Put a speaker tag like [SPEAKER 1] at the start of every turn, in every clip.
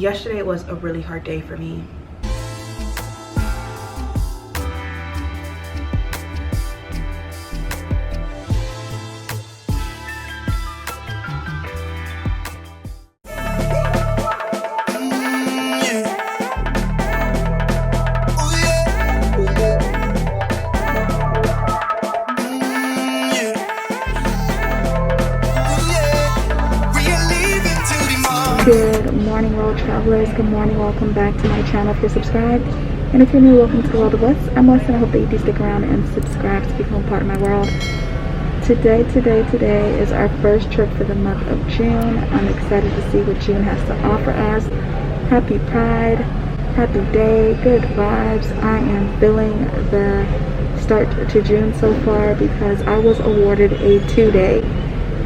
[SPEAKER 1] Yesterday was a really hard day for me. Good morning, world travelers. Good morning. Welcome back to my channel if you're subscribed. And if you're new, welcome to the world of us. I'm Wes, and I hope that you do stick around and subscribe to become part of my world. Today is our first trip for the month of June. I'm excited to see what June has to offer us. Happy Pride, happy day, good vibes. I am feeling the start to June so far because I was awarded a 2-day.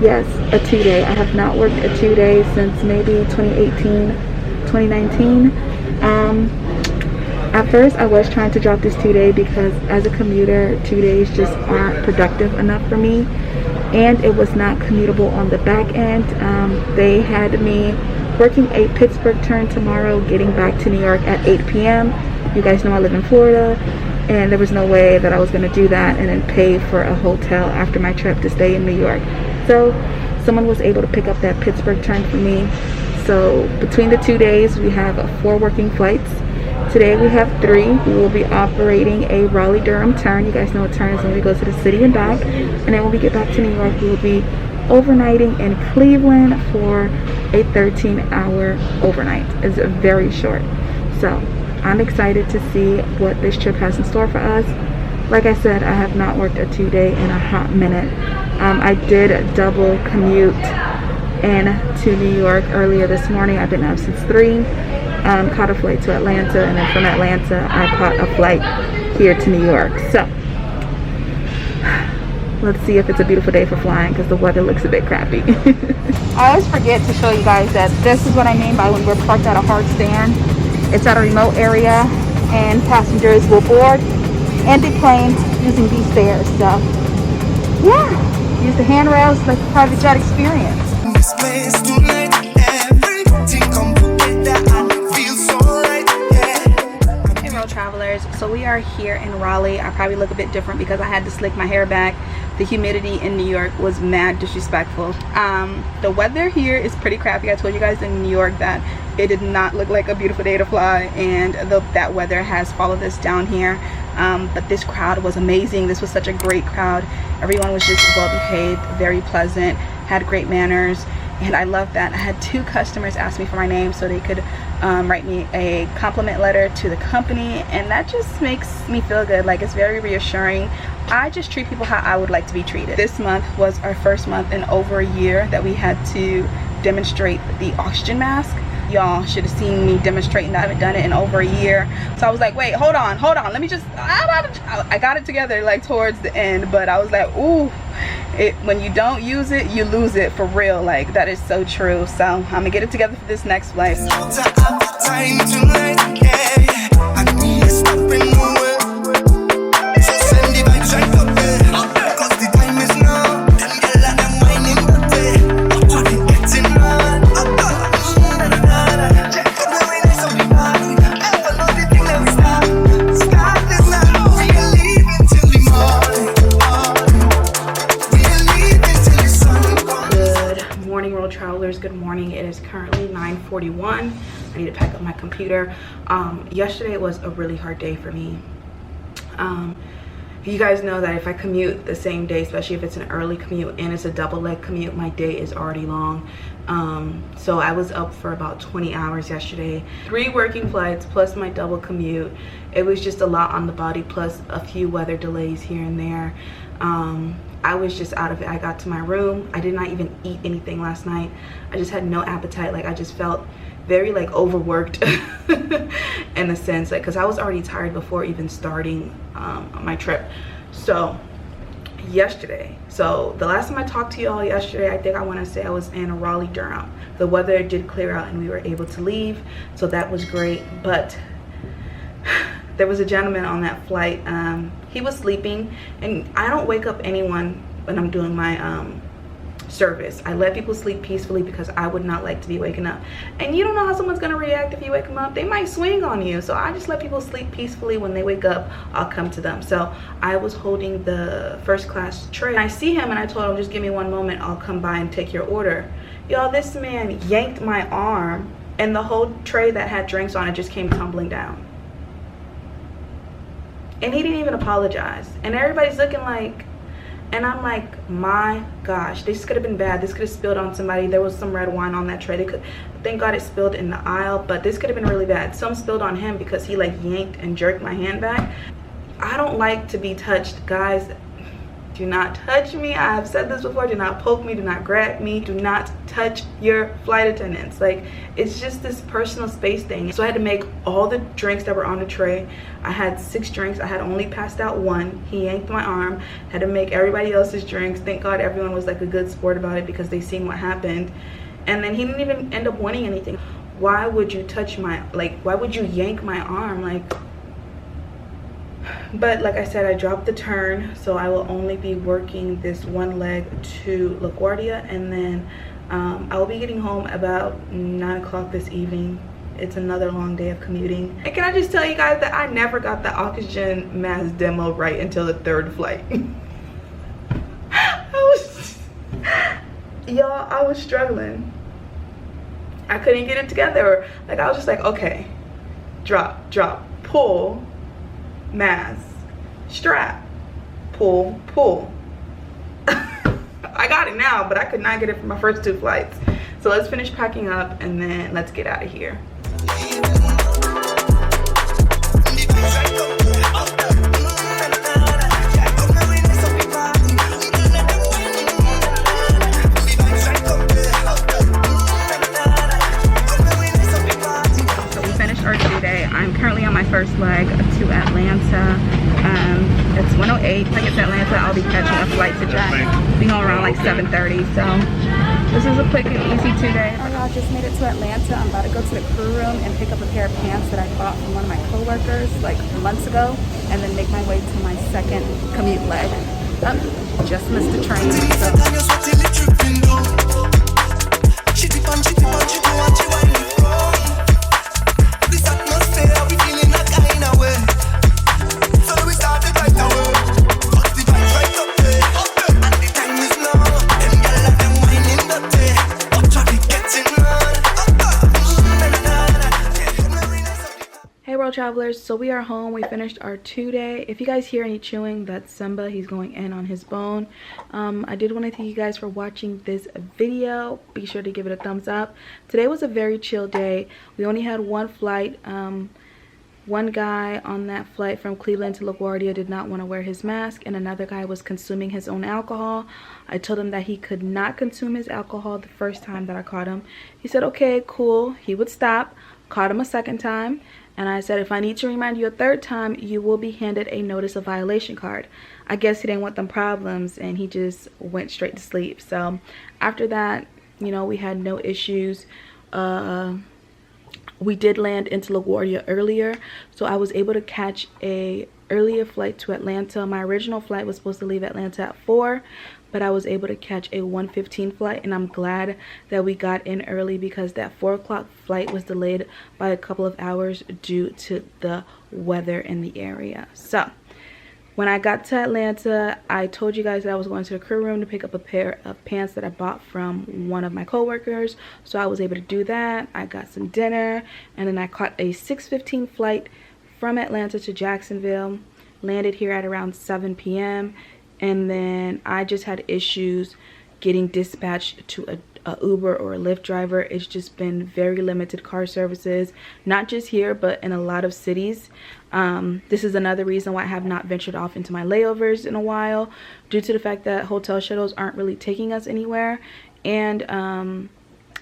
[SPEAKER 1] Yes, a 2-day. I have not worked a 2-day since maybe 2018, 2019. At first, I was trying to drop this 2-day because as a commuter, 2 days just aren't productive enough for me. And it was not commutable on the back end. They had me working a Pittsburgh turn tomorrow, getting back to New York at 8 p.m. You guys know I live in Florida. And there was no way that I was going to do that and then pay for a hotel after my trip to stay in New York. So someone was able to pick up that Pittsburgh turn for me. So between the 2 days, we have 4 working flights. Today we have 3. We will be operating a Raleigh-Durham turn. You guys know a turn is when we go to the city and back. And then when we get back to New York, we will be overnighting in Cleveland for a 13-hour overnight. It's very short. So I'm excited to see what this trip has in store for us. Like I said, I have not worked a 2-day in a hot minute. I did double commute to New York earlier this morning. I've been up since 3. Caught a flight to Atlanta, and then from Atlanta, I caught a flight here to New York. So let's see if it's a beautiful day for flying because the weather looks a bit crappy. I always forget to show you guys that this is what I mean by when we're parked at a hard stand. It's at a remote area, and passengers will board and deplane using these stairs. So yeah, use the handrails like a private jet experience. Hey world travelers, so we are here in Raleigh. I probably look a bit different because I had to slick my hair back. The humidity in New York was mad disrespectful. The weather here is pretty crappy. I told you guys in New York that it did not look like a beautiful day to fly, and that weather has followed us down here. But this crowd was amazing. This was such a great crowd. Everyone was just well behaved, very pleasant, had great manners, and I love that. I had 2 customers ask me for my name so they could write me a compliment letter to the company, and that just makes me feel good. Like, it's very reassuring. I just treat people how I would like to be treated. This month was our first month in over a year that we had to demonstrate the oxygen mask. Y'all should have seen me demonstrating that. I haven't done it in over a year. So I was like, wait, hold on, let me just, I got it together like towards the end, but I was like, ooh, when you don't use it, you lose it for real. Like, that is so true. So I'm gonna get it together for this next flight. Good morning. It is currently 9:41. I need to pack up my computer. Yesterday was a really hard day for me. You guys know that if I commute the same day, especially if it's an early commute and it's a double leg commute, my day is already long. So I was up for about 20 hours yesterday. 3 working flights plus my double commute. It was just a lot on the body, plus a few weather delays here and there. I was just out of it. I got to my room. I did not even eat anything last night. I just had no appetite. Like, I just felt very like overworked in a sense, like, because I was already tired before even starting my trip. So yesterday, so the last time I talked to y'all yesterday, I think I want to say I was in Raleigh-Durham. The weather did clear out and we were able to leave, so that was great. But there was a gentleman on that flight. He was sleeping, and I don't wake up anyone when I'm doing my
[SPEAKER 2] service. I let people sleep peacefully because I would not like to be waking up. And you don't know how someone's gonna react if you wake them up. They might swing on you. So I just let people sleep peacefully. When they wake up, I'll come to them. So I was holding the first class tray. I see him and I told him, just give me one moment, I'll come by and take your order. Y'all, this man yanked my arm and the whole tray that had drinks on it just came tumbling down. And he didn't even apologize. And everybody's looking like, and I'm like, my gosh, this could have been bad. This could have spilled on somebody. There was some red wine on that tray. They could, thank God it spilled in the aisle, but this could have been really bad. Some spilled on him because he like yanked and jerked my hand back. I don't like to be touched, guys. Do not touch me. I have said this before. Do not poke me. Do not grab me. Do not touch your flight attendants. Like, it's just this personal space thing. So I had to make all the drinks that were on the tray. I had 6 drinks. I had only passed out 1. He yanked my arm. Had to make everybody else's drinks. Thank God everyone was like a good sport about it because they seen what happened. And then he didn't even end up winning anything. Why would you touch my, like, why would you yank my arm? Like, but like I said, I dropped the turn, so I will only be working this one leg to LaGuardia, and then I will be getting home about 9 o'clock this evening. It's another long day of commuting. And can I just tell you guys that I never got the oxygen mask demo right until the 3rd flight. I was struggling. I couldn't get it together. Like, I was just like, okay, drop, pull, mask, strap, pull, pull. I got it now, but I could not get it for my first 2 flights. So let's finish packing up and then let's get out of here. I'm currently on my first leg to Atlanta. It's 1:08. If I get to Atlanta, I'll be catching a flight to Jack. Be home around like 7:30. So this is a quick and easy 2-day.
[SPEAKER 1] Oh, y'all, just made it to Atlanta. I'm about to go to the crew room and pick up a pair of pants that I bought from one of my coworkers like months ago, and then make my way to my second commute leg. Just missed the train. Travelers, so we are home. We finished our 2-day. If you guys hear any chewing, that's Simba. He's going in on his bone. I did want to thank you guys for watching this video. Be sure to give it a thumbs up. Today was a very chill day. We only had 1 flight. One guy on that flight from Cleveland to LaGuardia did not want to wear his mask, and another guy was consuming his own alcohol. I told him that he could not consume his alcohol the first time that I caught him. He said okay, cool. He would stop. Caught him a second time. And I said, if I need to remind you a 3rd time, you will be handed a notice of violation card. I guess he didn't want them problems, and he just went straight to sleep. So after that, you know, we had no issues. We did land into LaGuardia earlier, so I was able to catch a earlier flight to Atlanta. My original flight was supposed to leave Atlanta at 4, but I was able to catch a 1:15 flight, and I'm glad that we got in early because that 4 o'clock flight was delayed by a couple of hours due to the weather in the area. So when I got to Atlanta, I told you guys that I was going to the crew room to pick up a pair of pants that I bought from one of my coworkers. So I was able to do that. I got some dinner, and then I caught a 6:15 flight from Atlanta to Jacksonville. Landed here at around 7 p.m. and then I just had issues getting dispatched to a Uber or a Lyft driver. It's just been very limited car services, not just here but in a lot of cities. This is another reason why I have not ventured off into my layovers in a while, due to the fact that hotel shuttles aren't really taking us anywhere, and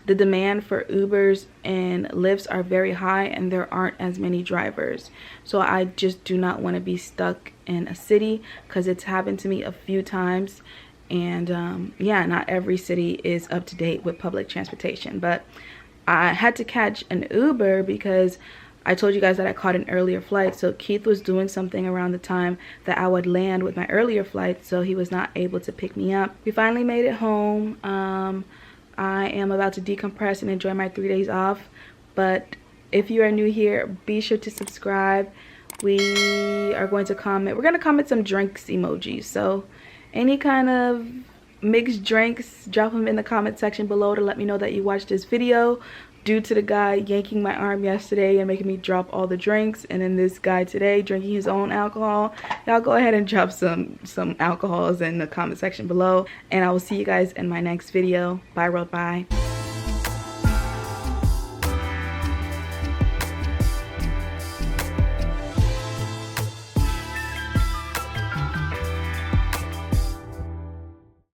[SPEAKER 1] the demand for Ubers and Lyfts are very high, and there aren't as many drivers. So I just do not want to be stuck in a city, because it's happened to me a few times. And yeah, not every city is up to date with public transportation. But I had to catch an Uber because
[SPEAKER 2] I told you guys that I caught an earlier flight, so Keith was doing something around the time that I would land with my earlier flight, so he was not able to pick me up. We finally made it home. I am about to decompress and enjoy my 3 days off, but if you are new here, be sure to subscribe. We are going to comment. We're going to comment some drinks emojis, so any kind of mixed drinks, drop them in the comment section below to let me know that you watched this video. Due to the guy yanking my arm yesterday and making me drop all the drinks, and then this guy today drinking his own alcohol, y'all go ahead and drop some alcohols in the comment section below, and I will see you guys in my next video. Bye, world, bye.